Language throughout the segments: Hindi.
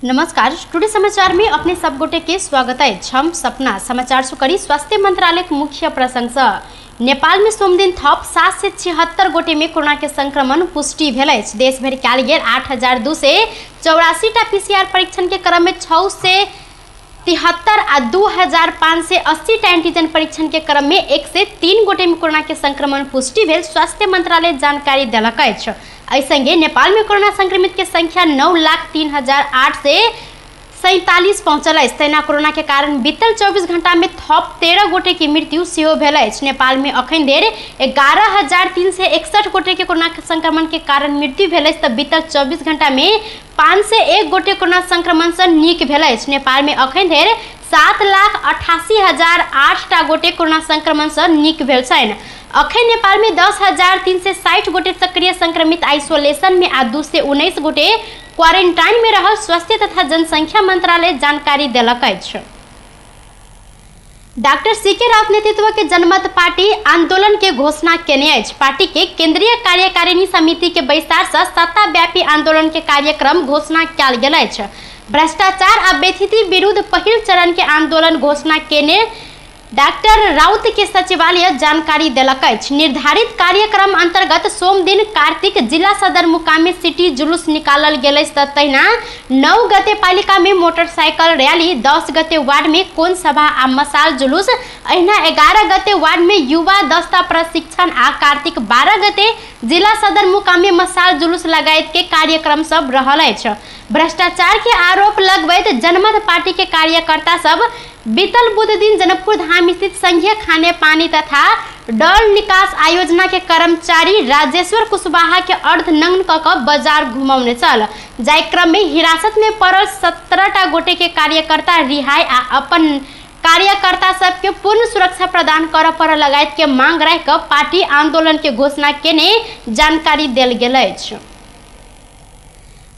नमस्कार, टुडे समाचार में अपने सब गोटे के स्वागत है। हम सपना समाचार से करी स्वास्थ्य मंत्रालय के मुख्य प्रशंसा। नेपाल में सोमदिन थप 776 गोटे में कोरोना के संक्रमण पुष्टि भेल। देश भर कयल गेल 8284 पीसीआर परीक्षण के क्रम में 673 आ 2580 एंटीजन परीक्षण के क्रम में 103 गोटे में कोरोना के संक्रमण पुष्टि भेल। स्वास्थ्य मंत्रालय जानकारी देलक अछि। संगे नेपाल में कोरोना संक्रमित के संख्या 9,03,847 पहुंचल है। तैना कोरोना के कारण बीतल 24 घंटा में थप 13 गोटे की मृत्यु सेहो भेल अछि। नेपाल में अखन देर 11,361 गोटे के कोरोना संक्रमण के कारण मृत्यु भेल अछि। बीतल 24 घंटा में 501 गोटे कोरोना संक्रमण से नीक भेल अछि। नेपाल में अखन देर 7,88,008 गोटे कोरोना संक्रमण से नीक भेल छनि। अखन नेपाल में 10,360 गोटे सक्रिय संक्रमित आइसोलेशन में आ 219 गोटे क्वारंटाइन में रहल स्वास्थ्य तथा जनसंख्या मंत्रालय जानकारी देलक अछि। डॉक्टर सीके राउत नेतृत्व के जनमत पार्टी आंदोलन के घोषणा केने अछि। पार्टी के केंद्रीय कार्यकारिणी समिति के बैसार से सत्ता व्यापी आंदोलन के कार्यक्रम घोषणा कयल गेल अछि। भ्रष्टाचार आ बेथिति विरुद्ध पहिल चरण के आंदोलन घोषणा केने डॉक्टर राउत के सचिवालय जानकारी देलक अछि। निर्धारित कार्यक्रम अंतर्गत सोम दिन कार्तिक जिला सदर मुकाम में सिटी जुलूस निकालल गेल अछि। तहिना 9 गते पालिका में मोटरसाइकिल रैली, 10 गते वार्ड में कोन सभा आ मसाल जुलूस, अहिना 11 गते वार्ड में युवा दस्ता प्रशिक्षण आ कार्तिक 12 गते जिला सदर मुकाम में मसाल जुलूस लगायत के कार्यक्रम सब रहल अछि। भ्रष्टाचार के आरोप लगबैत जनमत पार्टी के कार्यकर्ता सब बीतल बुध दिन जनकपुर धाम स्थित संघीय खाने पानी तथा डल निकास आयोजना के कर्मचारी राजेश्वर कुशवाहा के अर्धनग्न क बाजार घुमौने चल जाय क्रम में हिरासत में पड़ल 17 गोटे के कार्यकर्ता रिहाई आ अपन कार्यकर्ता सबके पूर्ण सुरक्षा प्रदान कर पर लगायत के मांग राख पार्टी आंदोलन के घोषणा केने जानकारी देल गेल अछि।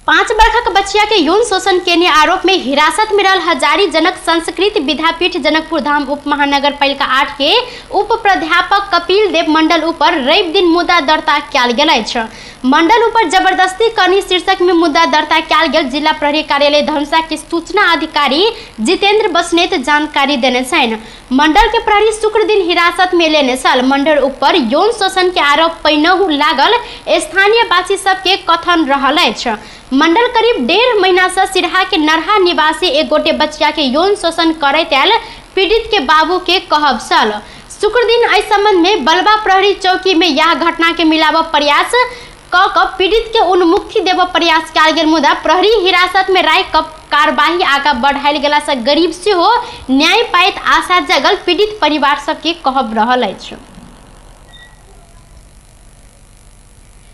5 वर्षक बच्चिया के यौन शोषण केने आरोप में हिरासत में रहल हजारी जनक संस्कृत विद्यापीठ जनकपुर धाम उप महानगर पालिका 8 के उप प्राध्यापक कपिल देव मंडल ऊपर रवि दिन मुद्दा दर्ता कयल गेल अछि। मंडल ऊपर जबरदस्ती करनी शीर्षक में मुद्दा दर्ता कयल गेल। जिला प्रहरी कार्यालय धनुषा के सूचना अधिकारी जितेंद्र बसनेत जानकारी देने छनि। मंडल के प्रहरी शुक्र दिन हिरासत में लेने छल। मंडल ऊपर यौन शोषण के आरोप पहिनहु लागल स्थानीय वासी सबके कथन रहल अछि। मंडल करीब 1.5 महीना से सिरहा के नरहा निवासी एक गोटे बच्चिया के यौन शोषण करैत आयल पीड़ित के बाबू के कहब छल। शुक्र दिन एहि संबंध में बलवा प्रहरी चौकी में यह घटना के मिलाव प्रयास क पीड़ित के उन्मुक्ति देव प्रयास कयल गेल। मुदा प्रहरी हिरासत में राय कार्यवाही आगा बढ़ायल गेला से गरीब से हो न्याय पाइत आशा जगल पीड़ित परिवार सबके कहब रहल अछि।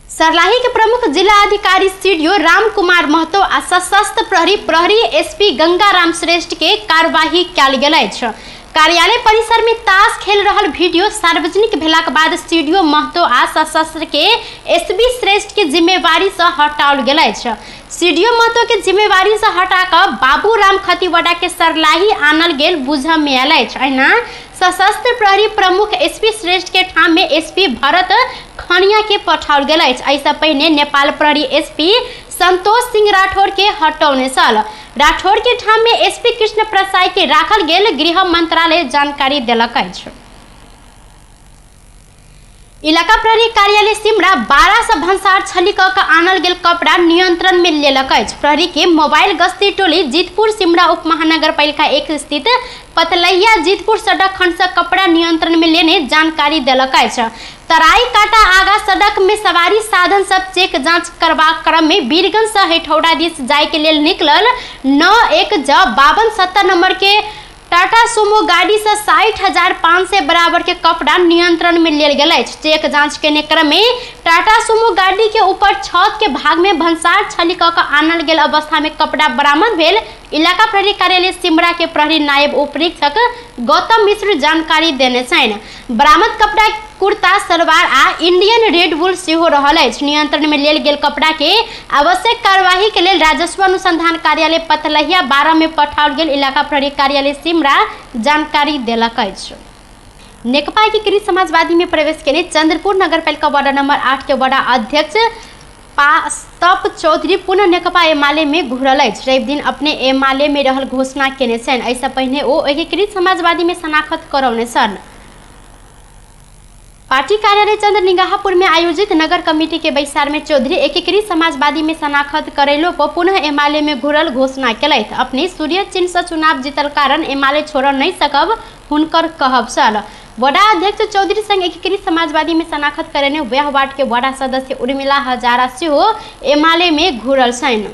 सर्लाही के प्रमुख जिला अधिकारी सीडीओ राम कुमार महतो आ सशस्त्र प्रहरी एसपी गंगाराम श्रेष्ठ के कार्यवाही कयल गेल अछि। कार्यालय परिसर में ताश खेल रहल वीडियो सार्वजनिक भेलाक बाद सीडीओ महतो आ सशस्त्र के एसपी श्रेष्ठ के जिम्मेवारी से हटाओल गेल अछि। सीडीओ महतो के जिम्मेवारी से हटा कर बाबू राम खतीवड़ा के सरलाही आनल गेल बुझ में आयल अछि। अहिना सशस्त्र प्रहरी प्रमुख एसपी श्रेष्ठ के ठाम में एसपी भरत खनिया के पठाओल गेल अछि। ऐसा पहले नेपाल प्रहरी एसपी संतोष सिंह राठौर के हटौने छल। राठौर के ठाम में एसपी कृष्ण प्रसाद के राखल गेल गृह मंत्रालय जानकारी देलक अछि। इलाका प्रहरी कार्यालय सिमरा 12 से भंसार छली क आनल गेल कपड़ा नियंत्रण में लेलक अछि। प्रहरी के मोबाइल गश्ती टोली जीतपुर सिमरा उप महानगर पालिका 1 स्थित पतलैया जीतपुर सड़क खंड से कपड़ा नियंत्रण में लेने जानकारी देलक अछि। तराई काटा आगा सड़क में सवारी साधन सब चेक जांच करबा क्रम में बीरगंज से हेठौड़ा दिस जाय के लेल निकलल 91J5270 नंबर के टाटा सुमो गाड़ी से 60,500 बराबर के कपड़ा नियंत्रण में लेल गेल अछि। चेक जांच के क्रम में टाटा सुमो गाड़ी के ऊपर छत के भाग में भंसार छली क आनल गेल अवस्था में कपड़ा बरामद भेल। इलाका प्रहरी कार्यालय सिमरा के प्रहरी नायब उपरीक्षक गौतम मिश्र जानकारी देने छनि। बरामद कपड़ा कुर्ता सलवार आ इंडियन रेड बुल सेहो रहल अछि। नियंत्रण में लेल गेल कपड़ा के आवश्यक कार्यवाही के लेल राजस्व अनुसंधान कार्यालय पतलहिया 12 में पठाओल गेल। इलाका प्रहरी कार्यालय सिमरा जानकारी देलक अछि। नेकपा एकीकृत समाजवादी में प्रवेश केने चंद्रपुर नगरपालिका वार्ड नंबर 8 के वार्ड अध्यक्ष पास्तप चौधरी पुनः नेकपा एमाले में घुरल अछि। रवि दिन अपने एमाले में रहल घोषणा केने छनि। एहिसँ पहिने ओ एकीकृत समाजवादी में शनाखत करौने छन्। पार्टी कार्यालय चंद्रनिगाहपुर में आयोजित नगर कमेटी के बैसार में चौधरी एकीकृत समाजवादी में शनाखत करेलो पर पुनः एमाले में घुरल घोषणा केलथि। अपने सूर्य चिन्ह से चुनाव जीतल कारण एमाले छोड़ नहीं सकब हुनकर कहब छल। वडा अध्यक्ष चौधरी संग एकीकृत समाजवादी में शनाखत करेने वह वार्ड के वडा सदस्य उर्मिला हजारा सेहो एमाले में घुरल छनि।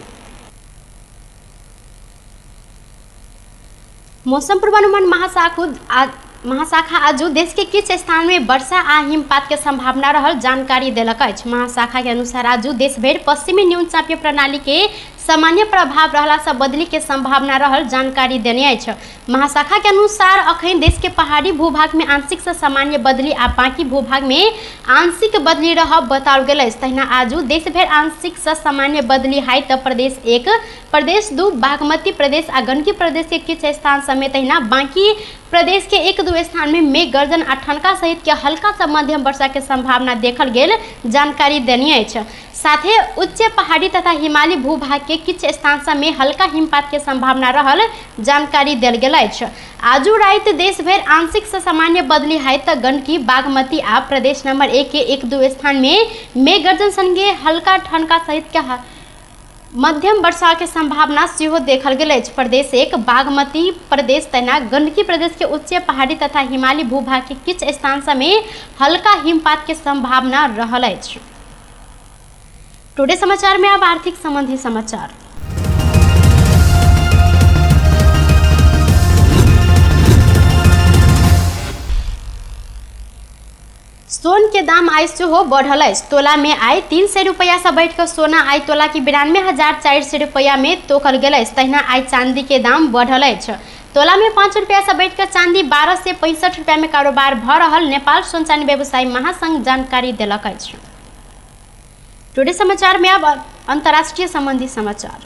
मौसम पूर्वानुमान महाशाखा आजू देश के किछ स्थान में वर्षा आ हिमपात के संभावना रहल जानकारी देलक अछि। महाशाखा के अनुसार आजू देश भर पश्चिमी न्यून चापीय प्रणाली के सामान्य प्रभाव रहला से बदली के संभावना रहल जानकारी देने अछि। महाशाखा के अनुसार अखन देश के पहाड़ी भूभाग में आंशिक से सामान्य बदली आ बाकी भूभाग में आंशिक बदली रहब बताओल गेल अछि। तहिना आजू देश भर आंशिक से सामान्य बदली है तो प्रदेश 1, प्रदेश 2, बागमती प्रदेश आ गंडकी प्रदेश के किछ स्थान समेत तहिना बाकी प्रदेश के 1-2 स्थान में मेघ गर्जन आ ठनका सहित के हल्का से मध्यम वर्षा के संभावना देखल गेल जानकारी देने अछि। साथे उच्च पहाड़ी तथा हिमालयी भूभाग के किछ स्थान सब में हल्का हिमपात के संभावना रहल जानकारी देल गेल अछि। आजू रात देश भर आंशिक से सामान्य बदली है तो गंडकी, बागमती आ प्रदेश नंबर 1 के 1-2 स्थान में मेघ गर्जन संगे हल्का ठनका सहित के मध्यम वर्षा के संभावना सेहो देखल गेल अछि। प्रदेश 1, बागमती प्रदेश तहिना गंडकी प्रदेश के उच्च पहाड़ी तथा हिमालयी भूभाग के किछ स्थान सब में हल्का हिमपात के संभावना रहल अछि। टुडे समाचार में अब आर्थिक संबंधी समाचार। सोन के दाम आय सेहो बढ़ल अछि। तोला में आय 300 रुपया से बढ़ कर सोना आय तोला की 92,400 रुपया में तोकल गेल अछि। तहिना आय चांदी के दाम बढ़ल अछि। तोला में 5 रुपया से बढ़ कर चांदी 12 से 65 रुपया में कारोबार भ रहल नेपाल सोन चांदी व्यवसायी महासंघ जानकारी देलक अछि। टुडे समाचार में अब अंतर्राष्ट्रीय संबंधी समाचार।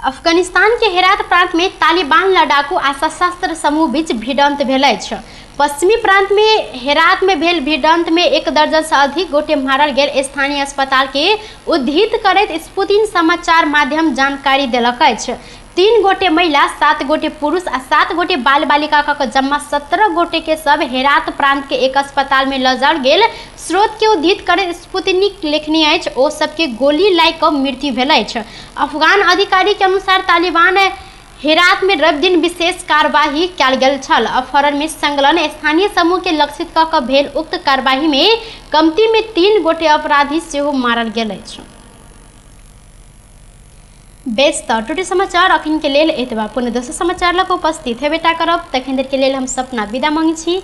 अफगानिस्तान के हेरात प्रांत में तालिबान लड़ाकू आ सशस्त्र समूह बीच भिड़ंत भेल अछि। पश्चिमी प्रांत में हेरात में भेल भिड़ंत में 1 दर्जन से अधिक गोटे मारल गेल। स्थानीय अस्पताल के उद्धृत करैत स्पुतनिक समाचार माध्यम जानकारी देलक अछि। 3 गोटे महिला, 7 गोटे पुरुष आ 7 गोटे बाल बालिका का जम्मा 17 गोटे के सब हेरात प्रांत के एक अस्पताल में ल जाओल गेल। स्रोत के उद्धृत करैत स्पुतनिक लिखने अछि ओ सबके गोली लागि कऽ मृत्यु भेल अछि। अफगान अधिकारी के अनुसार तालिबान हेरात में रवि दिन विशेष कार्यवाही कयल गेल छल। अपहरण में संलग्न स्थानीय समूह के लक्षित कऽ कऽ भेल उक्त कार्यवाही में कमती में 3 गोटे अपराधी सेहो मारल गेल अछि। बेस तऽ टुडे समाचार अखन के लेल एतबा। पुनः दोसर समाचार लऽ कऽ उपस्थित हेबे टा करब। तखन देर के लेल हम सपना विदा मांगै छी।